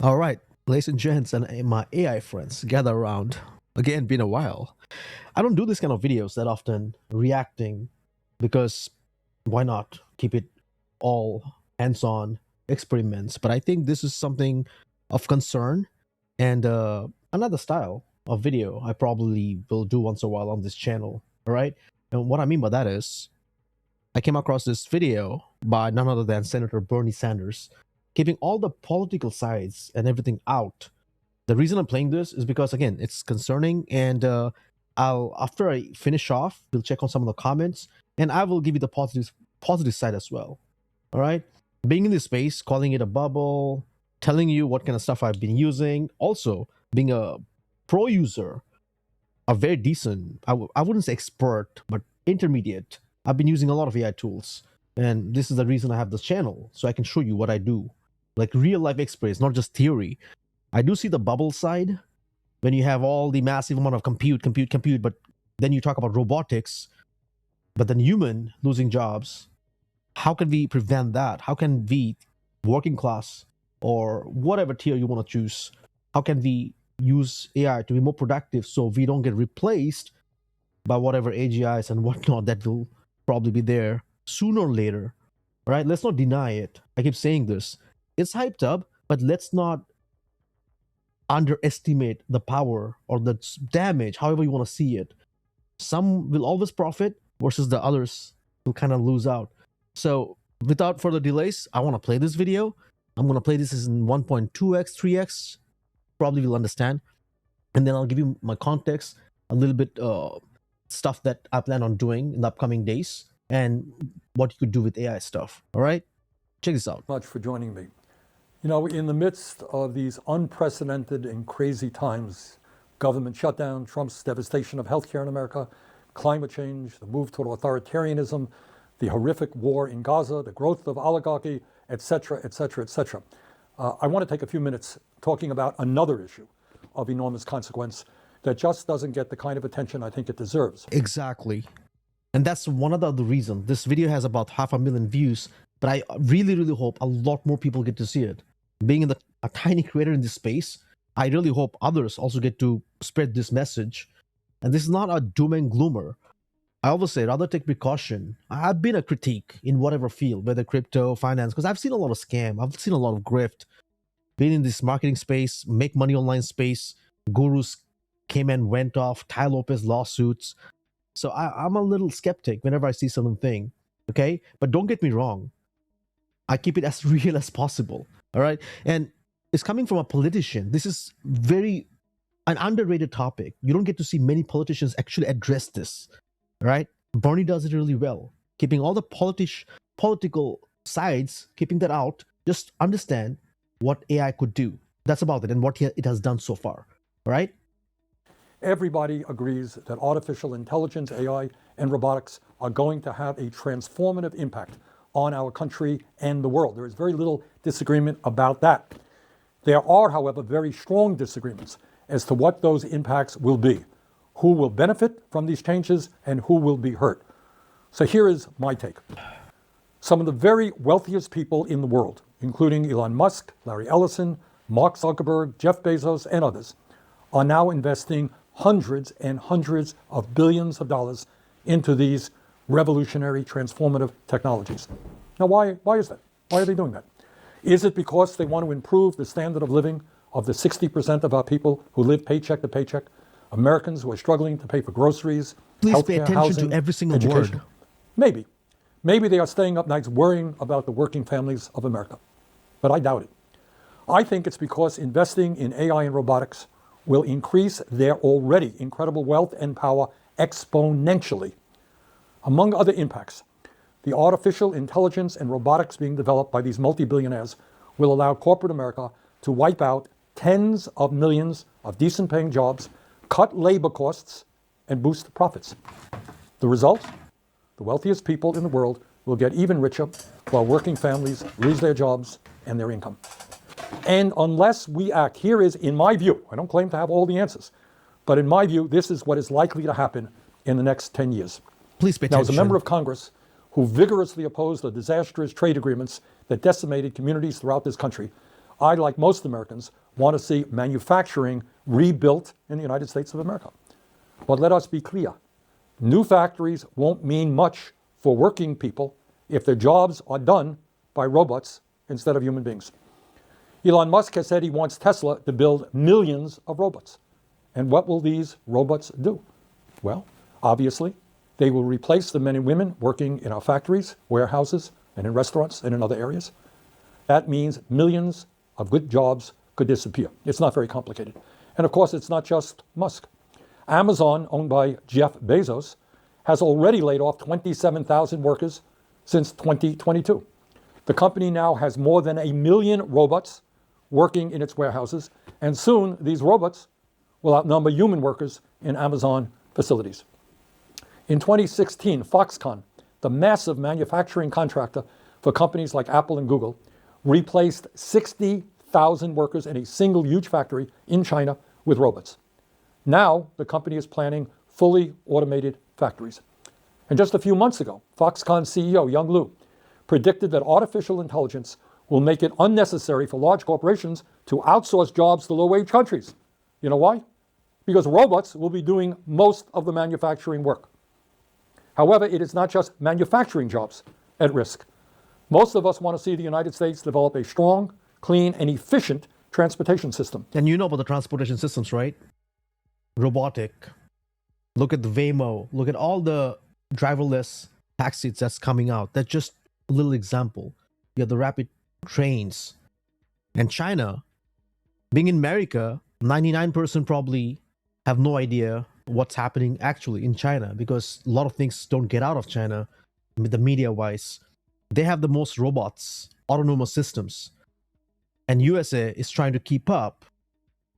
All right, ladies and gents, and my AI friends, gather around. Again, been a while. I don't do this kind of videos that often, reacting, because why not keep it all hands-on experiments? But I think this is something of concern, and another style of video I probably will do once in a while on this channel. All right, and what I mean by that is, I came across this video by none other than Senator Bernie Sanders, keeping all the political sides and everything out. The reason I'm playing this is because again, it's concerning, and I'll after I finish off, we'll check on some of the comments, and I will give you the positive side as well. All right, being in this space, calling it a bubble, telling you what kind of stuff I've been using, also being a pro user, a very decent, I wouldn't say expert, but intermediate. I've been using a lot of AI tools, and this is the reason I have this channel, so I can show you what I do, like real life experience, not just theory. I do see the bubble side when you have all the massive amount of compute, but then you talk about robotics, but then human losing jobs. How can we prevent that? How can we, working class or whatever tier you want to choose, how can we use AI to be more productive so we don't get replaced by whatever AGIs and whatnot that will probably be there sooner or later, right? Let's not deny it. I keep saying this. It's hyped up, but let's not underestimate the power or the damage, however you want to see it. Some will always profit versus the others will kind of lose out. So without further delays, I want to play this video. I'm going to play this in 1.2x, 3x, probably will understand. And then I'll give you my context, a little bit stuff that I plan on doing in the upcoming days, and what you could do with AI stuff. All right? Check this out. Much for joining me. You know, in the midst of these unprecedented and crazy times, government shutdown, Trump's devastation of healthcare in America, climate change, the move toward authoritarianism, the horrific war in Gaza, the growth of oligarchy, et cetera, et cetera, et cetera. I want to take a few minutes talking about another issue of enormous consequence that just doesn't get the kind of attention I think it deserves. Exactly. And that's one of the other reasons. This video has about 500,000 views, but I really, really hope a lot more people get to see it. Being a tiny creator in this space, I really hope others also get to spread this message. And this is not a doom and gloomer. I always say rather take precaution. I've been a critique in whatever field, whether crypto, finance, because I've seen a lot of scam. I've seen a lot of grift. Been in this marketing space, make money online space, gurus came and went off, Tai Lopez lawsuits. So I'm a little skeptic whenever I see something, okay? But don't get me wrong. I keep it as real as possible, all right? And it's coming from a politician. This is very an underrated topic. You don't get to see many politicians actually address this, right? Bernie does it really well, keeping all the political sides, keeping that out. Just understand what AI could do. That's about it, and what it has done so far, all right? Everybody agrees that artificial intelligence, AI, and robotics are going to have a transformative impact on our country and the world. There is very little disagreement about that. There are, however, very strong disagreements as to what those impacts will be, who will benefit from these changes, and who will be hurt. So here is my take. Some of the very wealthiest people in the world, including Elon Musk, Larry Ellison, Mark Zuckerberg, Jeff Bezos, and others, are now investing hundreds and hundreds of billions of dollars into these revolutionary, transformative technologies. Now, why is that? Why are they doing that? Is it because they want to improve the standard of living of the 60% of our people who live paycheck to paycheck, Americans who are struggling to pay for groceries, Please healthcare, pay attention housing, to every single education? word. Maybe. Maybe they are staying up nights worrying about the working families of America. But I doubt it. I think it's because investing in AI and robotics will increase their already incredible wealth and power exponentially. Among other impacts, the artificial intelligence and robotics being developed by these multi-billionaires will allow corporate America to wipe out tens of millions of decent paying jobs, cut labor costs, and boost profits. The result? The wealthiest people in the world will get even richer while working families lose their jobs and their income. And unless we act, here is, in my view, I don't claim to have all the answers, but in my view, this is what is likely to happen in the next 10 years. Please pay Now, attention. as a member of Congress who vigorously opposed the disastrous trade agreements that decimated communities throughout this country, I, like most Americans, want to see manufacturing rebuilt in the United States of America. But let us be clear. New factories won't mean much for working people if their jobs are done by robots instead of human beings. Elon Musk has said he wants Tesla to build millions of robots. And what will these robots do? Well, obviously, they will replace the men and women working in our factories, warehouses, and in restaurants and in other areas. That means millions of good jobs could disappear. It's not very complicated. And of course, it's not just Musk. Amazon, owned by Jeff Bezos, has already laid off 27,000 workers since 2022. The company now has more than 1 million robots working in its warehouses, and soon these robots will outnumber human workers in Amazon facilities. In 2016, Foxconn, the massive manufacturing contractor for companies like Apple and Google, replaced 60,000 workers in a single huge factory in China with robots. Now, the company is planning fully automated factories. And just a few months ago, Foxconn CEO Young Liu predicted that artificial intelligence will make it unnecessary for large corporations to outsource jobs to low-wage countries. You know why? Because robots will be doing most of the manufacturing work. However, it is not just manufacturing jobs at risk. Most of us want to see the United States develop a strong, clean, and efficient transportation system. And you know about the transportation systems, right? Robotic. Look at the Waymo. Look at all the driverless taxis that's coming out. That's just a little example. You have the rapid trains. And China, being in America, 99% probably have no idea what's happening actually in China, because a lot of things don't get out of China, the media-wise. They have the most robots, autonomous systems. And USA is trying to keep up.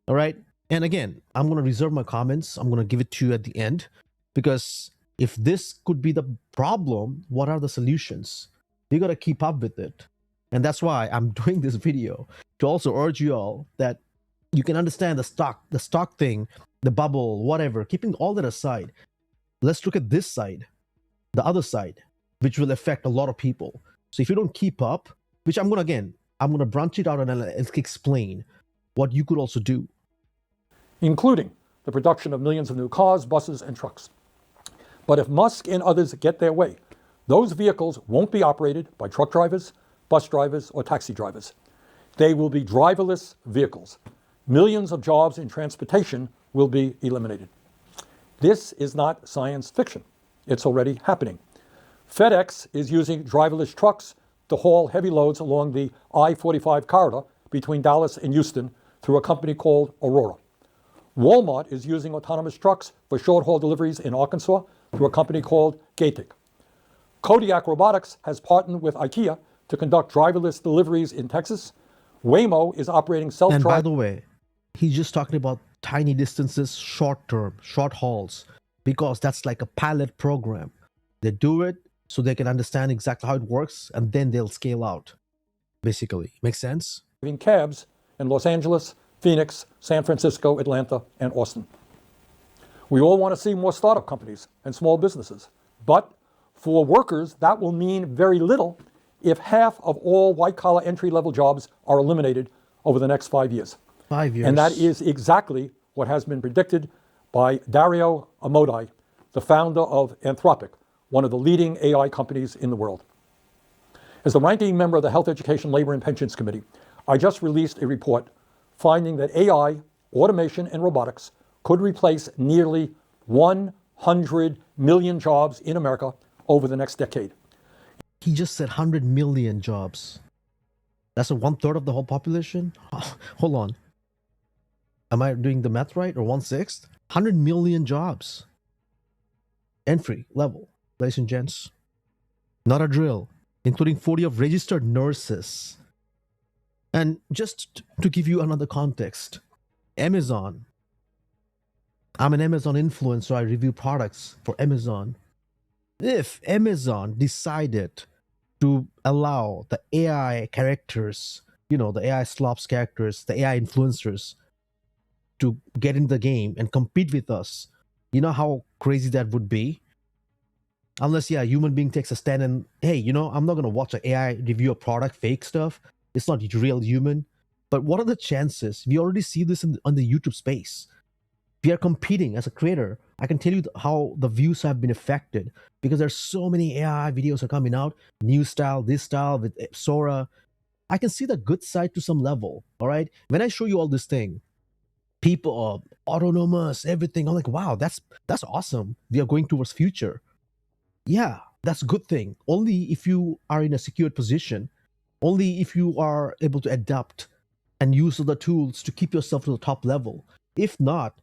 All right? And again, I'm going to reserve my comments. I'm going to give it to you at the end, because if this could be the problem, what are the solutions? We got to keep up with it. And that's why I'm doing this video, to also urge you all that you can understand the stock thing, the bubble, whatever, keeping all that aside. Let's look at this side, the other side, which will affect a lot of people. So if you don't keep up, which I'm going to branch it out and explain what you could also do. Including the production of millions of new cars, buses, and trucks. But if Musk and others get their way, those vehicles won't be operated by truck drivers, bus drivers, or taxi drivers. They will be driverless vehicles. Millions of jobs in transportation will be eliminated. This is not science fiction. It's already happening. FedEx is using driverless trucks to haul heavy loads along the I-45 corridor between Dallas and Houston through a company called Aurora. Walmart is using autonomous trucks for short-haul deliveries in Arkansas through a company called Gatik. Kodiak Robotics has partnered with IKEA to conduct driverless deliveries in Texas. Waymo is operating self-driving... And by the way, he's just talking about tiny distances, short-term, short hauls, because that's like a pilot program. They do it so they can understand exactly how it works, and then they'll scale out, basically. Makes sense? cabs in Los Angeles, Phoenix, San Francisco, Atlanta, and Austin. We all want to see more startup companies and small businesses, but for workers, that will mean very little if half of all white-collar entry-level jobs are eliminated over the next 5 years. 5 years. And that is exactly what has been predicted by Dario Amodei, the founder of Anthropic, one of the leading AI companies in the world. As the ranking member of the Health, Education, Labor, and Pensions Committee, I just released a report finding that AI, automation, and robotics could replace nearly 100 million jobs in America over the next decade. He just said 100 million jobs. That's a 1/3 of the whole population? Hold on. Am I doing the math right? Or 1/6? 100 million jobs. Entry level, ladies and gents. Not a drill. Including 40 of registered nurses. And just to give you another context, Amazon. I'm an Amazon influencer. I review products for Amazon. If Amazon decided to allow the AI characters, the AI slops characters, the AI influencers, to get in the game and compete with us, you know how crazy that would be? Unless, a human being takes a stand and, hey, I'm not going to watch an AI review a product, fake stuff. It's not real human. But what are the chances? We already see this on the YouTube space. We are competing as a creator. I can tell you how the views have been affected because there's so many AI videos are coming out, new style, this style with Sora. I can see the good side to some level. All right. When I show you all this thing, people autonomous, everything. I'm like, wow, that's awesome. We are going towards future. Yeah, that's a good thing. Only if you are in a secured position, only if you are able to adapt and use the tools to keep yourself to the top level. If not,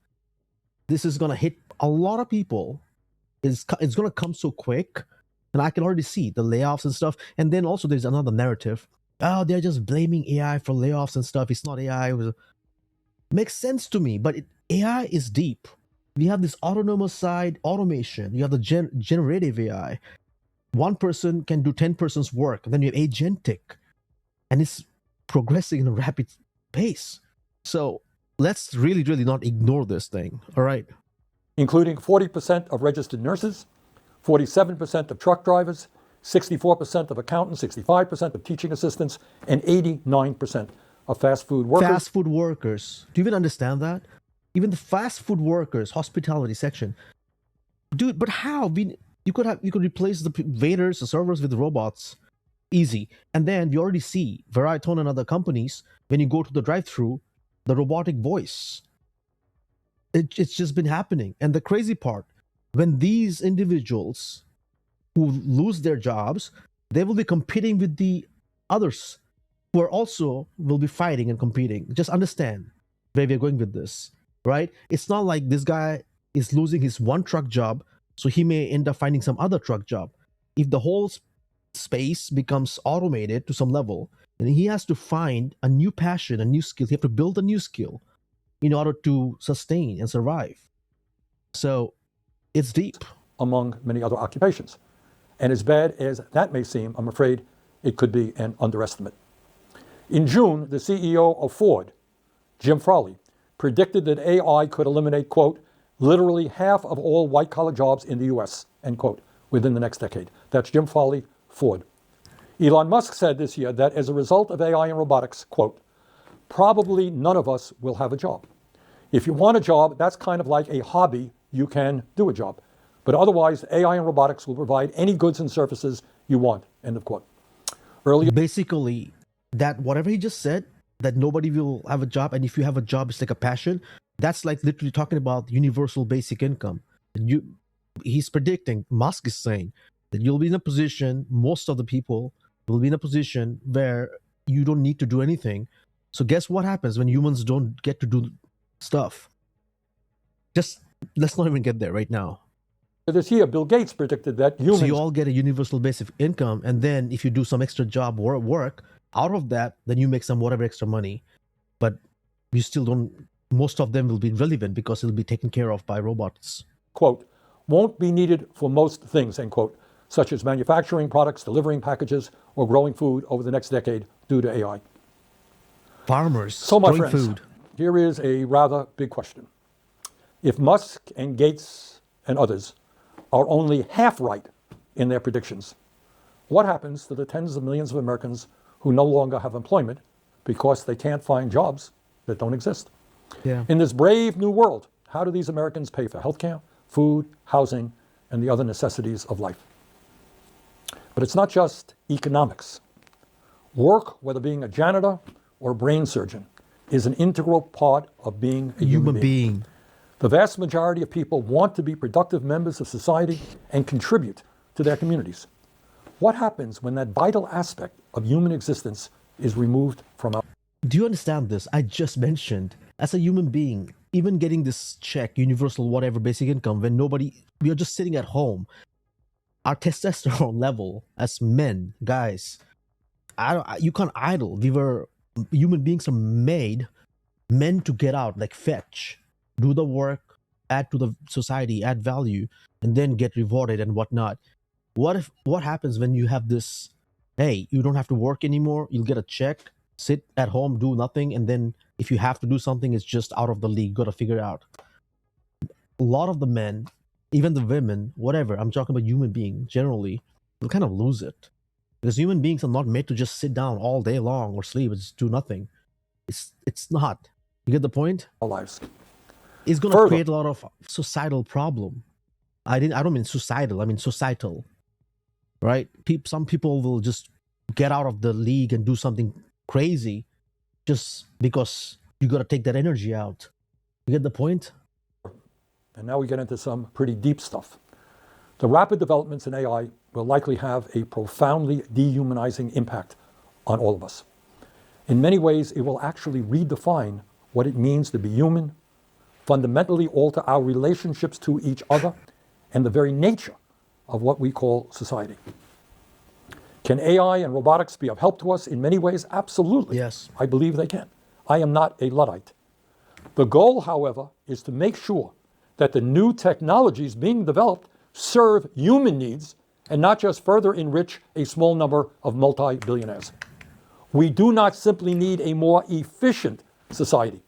this is gonna hit a lot of people. It's gonna come so quick, and I can already see the layoffs and stuff. And then also there's another narrative. Oh, they're just blaming AI for layoffs and stuff. It's not AI. Makes sense to me, but AI is deep. We have this autonomous side, automation. You have the generative AI. One person can do 10 persons work. And then you have agentic, and it's progressing in a rapid pace. So let's really, really not ignore this thing. All right. Including 40% of registered nurses, 47% of truck drivers, 64% of accountants, 65% of teaching assistants, and 89% of fast food workers. Fast food workers. Do you even understand that? Even the fast food workers, hospitality section. Dude, but how? You could replace the waiters, the servers with robots. Easy. And then we already see Verizon and other companies, when you go to the drive-through, the robotic voice. It's just been happening. And the crazy part, when these individuals who lose their jobs, they will be competing with the others who are also will be fighting and competing. Just understand where we're going with this, right? It's not like this guy is losing his one truck job, so he may end up finding some other truck job. If the whole space becomes automated to some level, then he has to find a new passion, a new skill. He has to build a new skill in order to sustain and survive. So it's deep. Among many other occupations. And as bad as that may seem, I'm afraid it could be an underestimate. In June, the CEO of Ford, Jim Farley, predicted that AI could eliminate, quote, literally half of all white-collar jobs in the US, end quote, within the next decade. That's Jim Farley, Ford. Elon Musk said this year that as a result of AI and robotics, quote, probably none of us will have a job. If you want a job, that's kind of like a hobby. You can do a job. But otherwise, AI and robotics will provide any goods and services you want, end of quote. Earlier, basically, that whatever he just said, that nobody will have a job, and if you have a job, it's like a passion. That's like literally talking about universal basic income. He's predicting, Musk is saying, that you'll be in a position, most of the people will be in a position where you don't need to do anything. So guess what happens when humans don't get to do stuff? Just let's not even get there right now. this year, Bill Gates predicted that humans... So you all get a universal basic income, and then if you do some extra job or work, out of that, then you make some whatever extra money. But you still don't, most of them will be relevant because it'll be taken care of by robots. Quote, won't be needed for most things, end quote, such as manufacturing products, delivering packages, or growing food over the next decade due to AI. Farmers, so my growing friends, food. Here is a rather big question. If Musk and Gates and others are only half right in their predictions, what happens to the tens of millions of Americans who no longer have employment because they can't find jobs that don't exist? Yeah. In this brave new world, how do these Americans pay for healthcare, food, housing, and the other necessities of life? But it's not just economics. Work, whether being a janitor or a brain surgeon, is an integral part of being a human being. The vast majority of people want to be productive members of society and contribute to their communities. What happens when that vital aspect of human existence is removed from our... Do you understand this? I just mentioned, as a human being, even getting this check, universal whatever basic income, when we are just sitting at home, our testosterone level as men, guys, you can't idle. Human beings are meant to get out, like fetch, do the work, add to the society, add value, and then get rewarded and whatnot. What happens when you have this, hey, you don't have to work anymore, you'll get a check, sit at home, do nothing, and then if you have to do something, it's just out of the league, got to figure it out. A lot of the men, even the women, whatever, I'm talking about human being generally, will kind of lose it. Because human beings are not made to just sit down all day long or sleep and just do nothing. It's not. You get the point? Our lives. It's gonna Further, create a lot of societal problem. I don't mean suicidal. I mean societal, right? Some people will just get out of the league and do something crazy just because you got to take that energy out. You get the point? and now we get into some pretty deep stuff. The rapid developments in AI will likely have a profoundly dehumanizing impact on all of us. In many ways, it will actually redefine what it means to be human, fundamentally alter our relationships to each other, and the very nature of what we call society. Can AI and robotics be of help to us in many ways? Absolutely. Yes. I believe they can. I am not a Luddite. The goal, however, is to make sure that the new technologies being developed serve human needs and not just further enrich a small number of multi-billionaires. We do not simply need a more efficient society.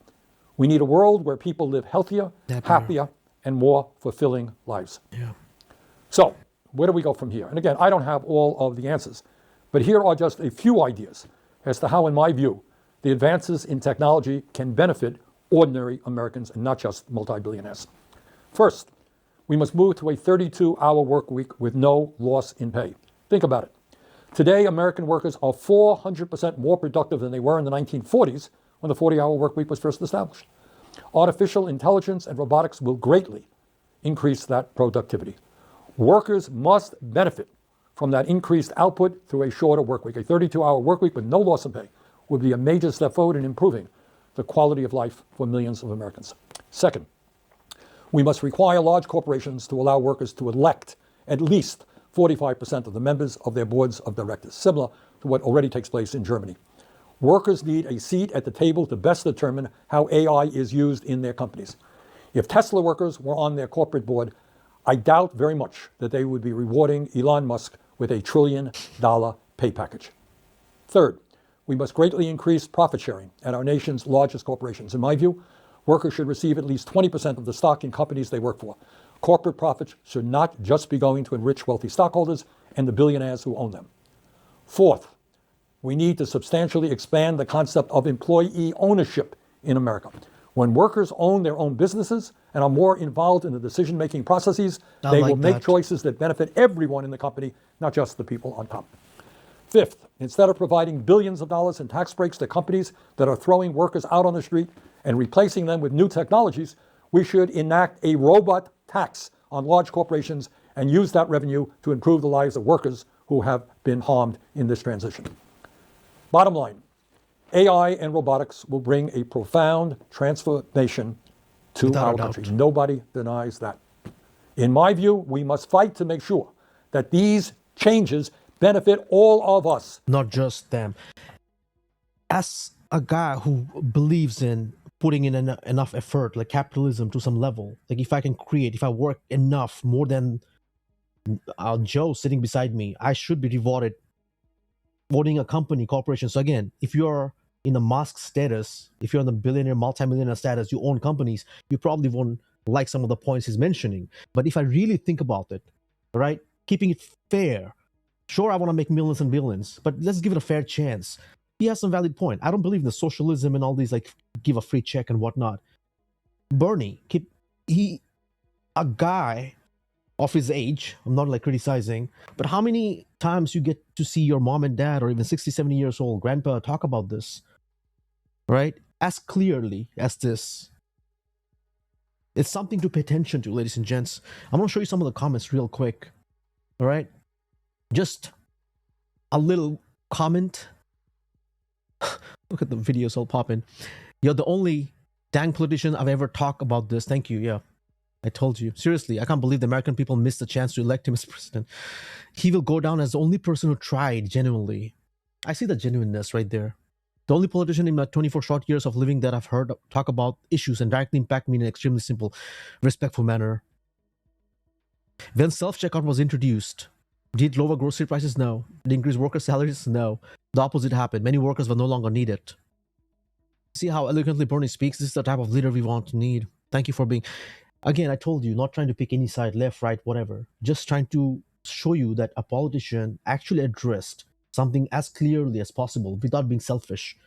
We need a world where people live healthier, happier, and more fulfilling lives. Yeah. So, where do we go from here? And again, I don't have all of the answers, but here are just a few ideas as to how, in my view, the advances in technology can benefit ordinary Americans and not just multi-billionaires. First, we must move to a 32-hour work week with no loss in pay. Think about it. Today, American workers are 400% more productive than they were in the 1940s when the 40-hour work week was first established. Artificial intelligence and robotics will greatly increase that productivity. Workers must benefit from that increased output through a shorter work week. A 32-hour work week with no loss in pay would be a major step forward in improving the quality of life for millions of Americans. Second, we must require large corporations to allow workers to elect at least 45% of the members of their boards of directors, similar to what already takes place in Germany. Workers need a seat at the table to best determine how AI is used in their companies. If Tesla workers were on their corporate board, I doubt very much that they would be rewarding Elon Musk with a $1 trillion pay package. Third, we must greatly increase profit sharing at our nation's largest corporations. In my view, workers should receive at least 20% of the stock in companies they work for. Corporate profits should not just be going to enrich wealthy stockholders and the billionaires who own them. Fourth, we need to substantially expand the concept of employee ownership in America. When workers own their own businesses and are more involved in the decision-making processes, they will make choices that benefit everyone in the company, not just the people on top. Fifth, instead of providing billions of dollars in tax breaks to companies that are throwing workers out on the street and replacing them with new technologies, we should enact a robot tax on large corporations and use that revenue to improve the lives of workers who have been harmed in this transition. Bottom line, AI and robotics will bring a profound transformation to our country. Nobody denies that. In my view, we must fight to make sure that these changes benefit all of us. Not just them. As a guy who believes in putting in enough effort, like capitalism to some level, like if I work enough, more than Joe sitting beside me, I should be rewarded owning a company, corporation. So again, if you're in the Musk status, if you're in the billionaire, multimillionaire status, you own companies, you probably won't like some of the points he's mentioning. But if I really think about it, right, keeping it fair, sure, I want to make millions and billions, but let's give it a fair chance. He has some valid point. I don't believe in the socialism and all these, like, give a free check and whatnot. Bernie, a guy of his age, I'm not like criticizing, but how many times you get to see your mom and dad or even 60, 70 years old grandpa talk about this, right? As clearly as this. It's something to pay attention to, ladies and gents. I'm going to show you some of the comments real quick, all right? Just a little comment. Look at the videos all popping. You're the only dang politician I've ever talked about this. Thank you. Yeah, I told you. Seriously, I can't believe the American people missed the chance to elect him as president. He will go down as the only person who tried genuinely. I see the genuineness right there. The only politician in my 24 short years of living that I've heard talk about issues and directly impact me in an extremely simple, respectful manner. When self-checkout was introduced, did it lower grocery prices? No. Did it increase worker salaries? No. The opposite happened. Many workers were no longer needed. See how eloquently Bernie speaks? This is the type of leader we want to need. Thank you for being... Again, I told you, not trying to pick any side, left, right, whatever. Just trying to show you that a politician actually addressed something as clearly as possible without being selfish.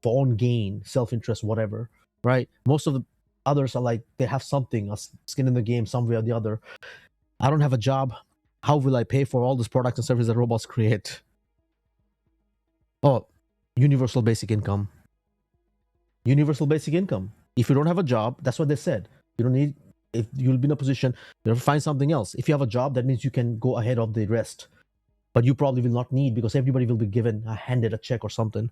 for own gain, self-interest, whatever, right? Most of the others are like they have something, a skin in the game, some way or the other. I don't have a job. How will I pay for all these products and services that robots create? Oh, universal basic income. Universal basic income. If you don't have a job, that's what they said. You don't need, if you'll be in a position, you'll find something else. If you have a job, that means you can go ahead of the rest. But you probably will not need, because everybody will be given, handed a check or something.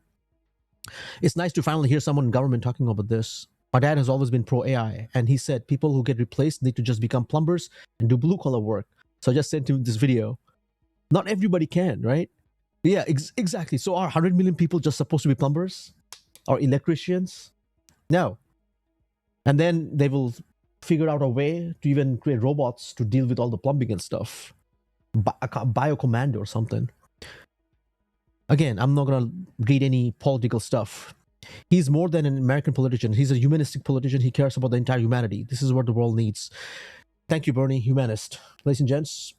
It's nice to finally hear someone in government talking about this. My dad has always been pro AI, and he said people who get replaced need to just become plumbers and do blue collar work. So I just sent him this video. Not everybody can, right? Yeah, exactly. So are 100 million people just supposed to be plumbers or electricians? No. And then they will figure out a way to even create robots to deal with all the plumbing and stuff. Biocommando or something. Again, I'm not going to read any political stuff. He's more than an American politician. He's a humanistic politician. He cares about the entire humanity. This is what the world needs. Thank you, Bernie, humanist. Ladies and gents,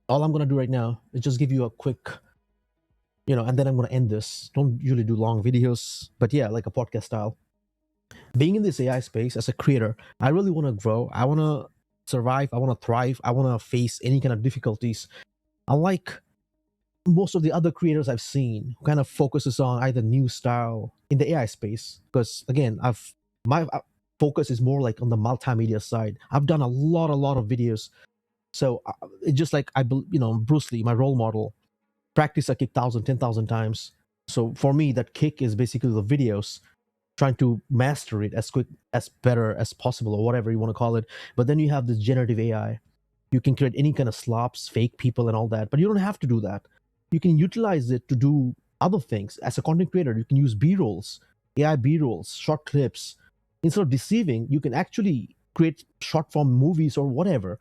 all I'm going to do right now is just give you a quick, and then I'm going to end this. Don't usually do long videos, but yeah, like a podcast style. Being in this AI space as a creator, I really want to grow. I want to survive. I want to thrive. I want to face any kind of difficulties. Unlike most of the other creators I've seen, who kind of focuses on either new style in the AI space, because again, my focus is more like on the multimedia side. I've done a lot of videos, so it's just like Bruce Lee, my role model. Practice a kick 1,000, 10,000 times. So for me, that kick is basically the videos, trying to master it as quick, as better as possible, or whatever you want to call it. But then you have this generative AI. You can create any kind of slops, fake people, and all that. But you don't have to do that. You can utilize it to do other things. As a content creator, you can use B-rolls, AI B-rolls, short clips. Instead of deceiving, you can actually create short form movies or whatever.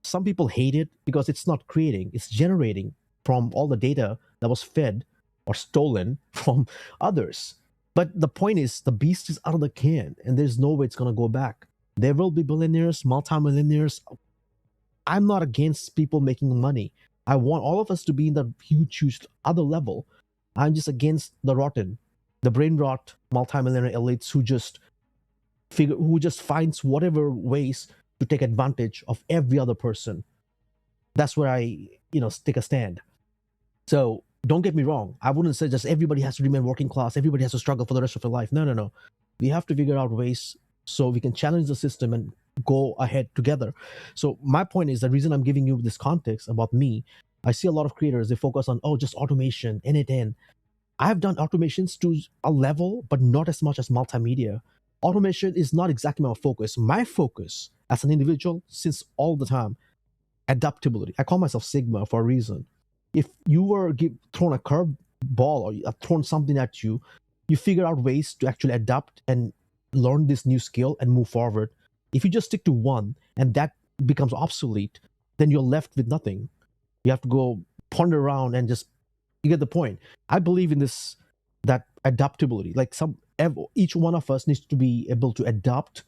Some people hate it because it's not creating, it's generating from all the data that was fed or stolen from others. But the point is, the beast is out of the can, and there's no way it's going to go back. There will be billionaires, multimillionaires. I'm not against people making money. I want all of us to be in the huge other level. I'm just against the brain rot multimillionaire elites who just finds whatever ways to take advantage of every other person. That's where I, take a stand. So don't get me wrong. I wouldn't say just everybody has to remain working class. Everybody has to struggle for the rest of their life. No. We have to figure out ways so we can challenge the system and go ahead together. So my point is, the reason I'm giving you this context about me, I see a lot of creators, they focus on, just automation, end-to-end. I've done automations to a level, but not as much as multimedia. Automation is not exactly my focus. My focus as an individual, since all the time, adaptability. I call myself Sigma for a reason. If you were thrown a curve ball or thrown something at you, you figure out ways to actually adapt and learn this new skill and move forward. If you just stick to one and that becomes obsolete, then you're left with nothing. You have to go ponder around and you get the point. I believe in this, that adaptability. Like each one of us needs to be able to adapt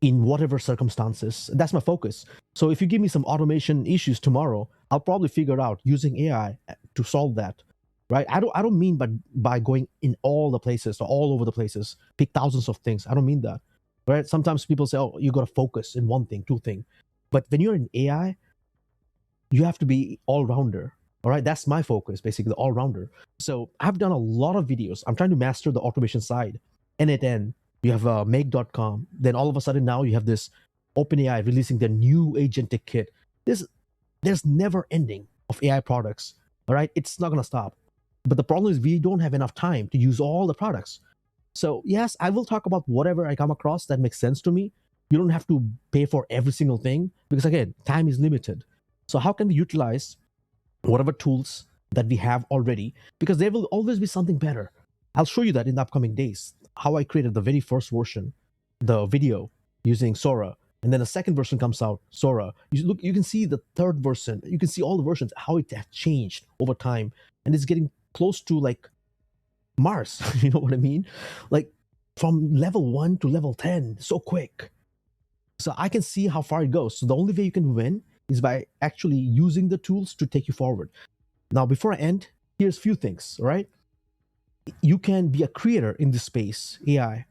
in whatever circumstances. That's my focus. So if you give me some automation issues tomorrow, I'll probably figure out using AI to solve that. Right? I don't mean by going in all the places or all over the places, pick thousands of things. I don't mean that. Right? Sometimes people say, you got to focus in one thing, two things. But when you're in AI, you have to be all-rounder. All right? That's my focus, basically, all-rounder. So I've done a lot of videos. I'm trying to master the automation side. N8N, you have make.com. Then all of a sudden now you have this OpenAI releasing their new agentic kit. There's never ending of AI products. All right? It's not going to stop. But the problem is we don't have enough time to use all the products. So yes, I will talk about whatever I come across that makes sense to me. You don't have to pay for every single thing because, again, time is limited. So how can we utilize whatever tools that we have already? Because there will always be something better. I'll show you that in the upcoming days, how I created the very first version, the video using Sora. And then the second version comes out, Sora. You can see the third version. You can see all the versions, how it has changed over time. And it's getting close to like Mars. You know what I mean? Like from level 1 to level 10, so quick. So I can see how far it goes. So the only way you can win is by actually using the tools to take you forward. Now, before I end, here's a few things, all right? you can be a creator in this space, AI.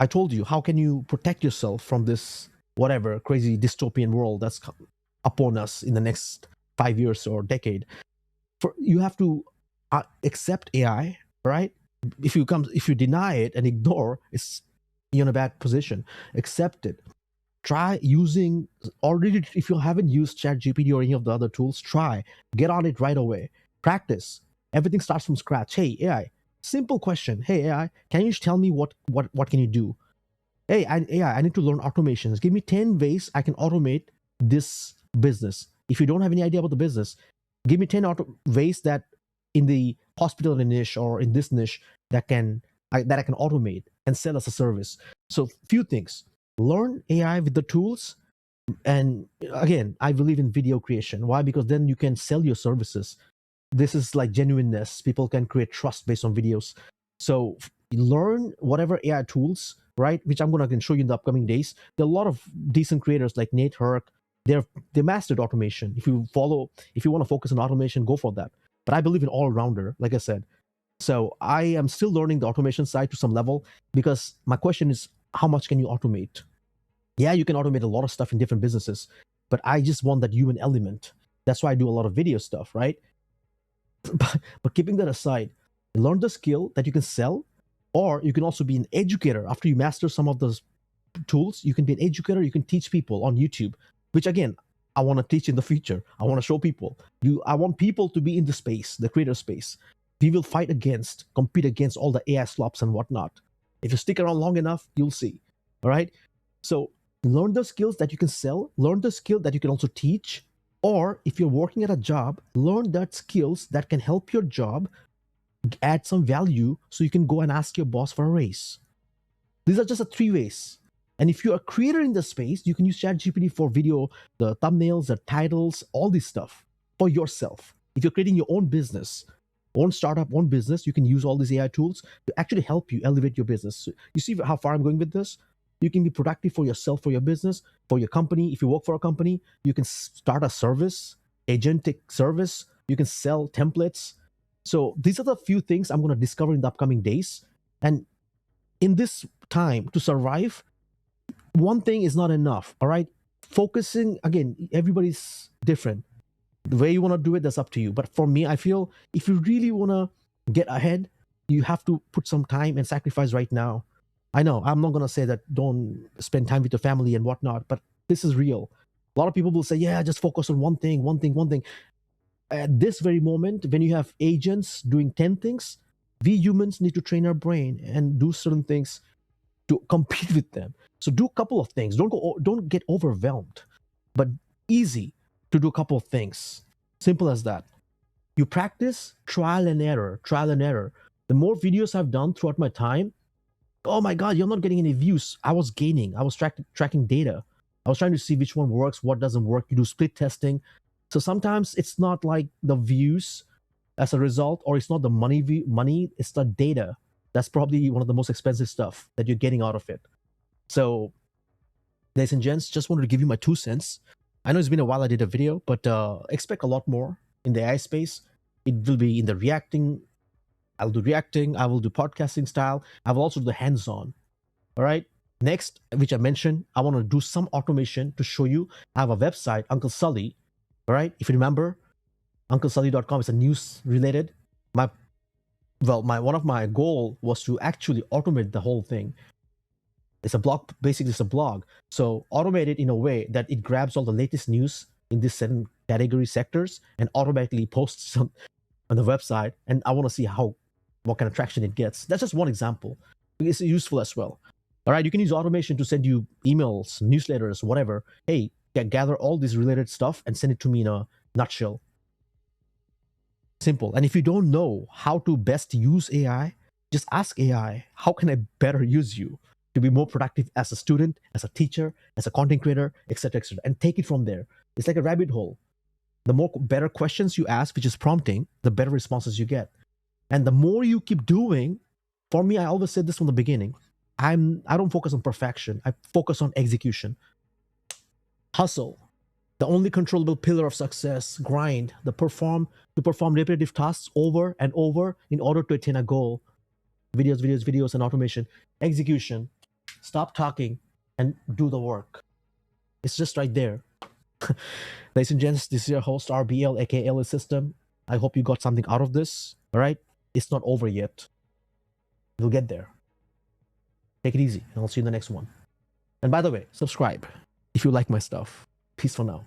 I told you, how can you protect yourself from this whatever crazy dystopian world that's upon us in the next 5 years or decade? You have to accept AI, right? If you deny it and ignore, it's you're in a bad position. Accept it. Try using already. If you haven't used ChatGPT or any of the other tools, try get on it right away. Practice. Everything starts from scratch. Hey AI, simple question. Hey AI, can you just tell me what can you do? Hey AI, I need to learn automations. Give me 10 ways I can automate this business. If you don't have any idea about the business, give me 10 ways that in the hospitality niche or in this niche that I can automate and sell as a service. So few things. Learn AI with the tools. And again, I believe in video creation. Why? Because then you can sell your services. This is like genuineness. People can create trust based on videos. So learn whatever AI tools, right? Which I'm gonna show you in the upcoming days. There are a lot of decent creators like Nate Herc. They mastered automation. If you want to focus on automation, go for that. But I believe in all rounder, like I said. So I am still learning the automation side to some level, because my question is, how much can you automate? Yeah, you can automate a lot of stuff in different businesses, but I just want that human element. That's why I do a lot of video stuff, right? But keeping that aside, learn the skill that you can sell, or you can also be an educator. After you master some of those tools, you can be an educator. You can teach people on YouTube, which again, I want to teach in the future. I want to show people. I want people to be in the space, the creator space. We will compete against all the AI slops and whatnot. If you stick around long enough, you'll see. All right. So learn the skills that you can sell. Learn the skill that you can also teach. Or if you're working at a job, learn that skills that can help your job add some value, so you can go and ask your boss for a raise. These are just the 3 ways. And if you're a creator in the space, you can use ChatGPT for video, the thumbnails, the titles, all this stuff for yourself. If you're creating your own business, own startup, own business, you can use all these AI tools to actually help you elevate your business. So you see how far I'm going with this? You can be productive for yourself, for your business, for your company. If you work for a company, you can start a service, agentic service. You can sell templates. So these are the few things I'm going to discover in the upcoming days. And in this time to survive, one thing is not enough. All right. Focusing, again, everybody's different. The way you want to do it, that's up to you. But for me, I feel if you really want to get ahead, you have to put some time and sacrifice right now. I know I'm not going to say that don't spend time with your family and whatnot, but this is real. A lot of people will say, yeah, just focus on one thing, one thing, one thing. At this very moment, when you have agents doing 10 things, we humans need to train our brain and do certain things to compete with them. So do a couple of things. Don't get overwhelmed, but easy to do a couple of things. Simple as that. You practice trial and error, trial and error. The more videos I've done throughout my time, oh my God, you're not getting any views. I was gaining. I was tracking data. I was trying to see which one works, what doesn't work. You do split testing. So sometimes it's not like the views as a result, or it's not the money, it's the data. That's probably one of the most expensive stuff that you're getting out of it. So, ladies and gents, just wanted to give you my 2 cents. I know it's been a while I did a video, but expect a lot more in the AI space. It will be in the reacting. I'll do reacting. I will do podcasting style. I will also do the hands-on. All right. Next, which I mentioned, I want to do some automation to show you. I have a website, Uncle Sully. All right. If you remember, unclesully.com is a news related. One of my goal was to actually automate the whole thing. It's a blog, basically it's a blog. So automate it in a way that it grabs all the latest news in these 7 category sectors and automatically posts on the website. And I want to see what kind of traction it gets. That's just one example. It's useful as well. All right, you can use automation to send you emails, newsletters, whatever. Hey, gather all this related stuff and send it to me in a nutshell. Simple. And if you don't know how to best use AI, just ask AI, how can I better use you to be more productive as a student, as a teacher, as a content creator, etc., etc., and take it from there. It's like a rabbit hole. The more better questions you ask, which is prompting, the better responses you get. And the more you keep doing, for me, I always said this from the beginning, I don't focus on perfection. I focus on execution. Hustle, the only controllable pillar of success. Grind, to perform repetitive tasks over and over in order to attain a goal. videos, and automation. Execution. Stop talking and do the work. It's just right there. Ladies and gents, this is your host RBL, aka LS System. I hope you got something out of this. All right, it's not over yet. We'll get there. Take it easy, and I'll see you in the next one. And by the way, subscribe if you like my stuff. Peace for now.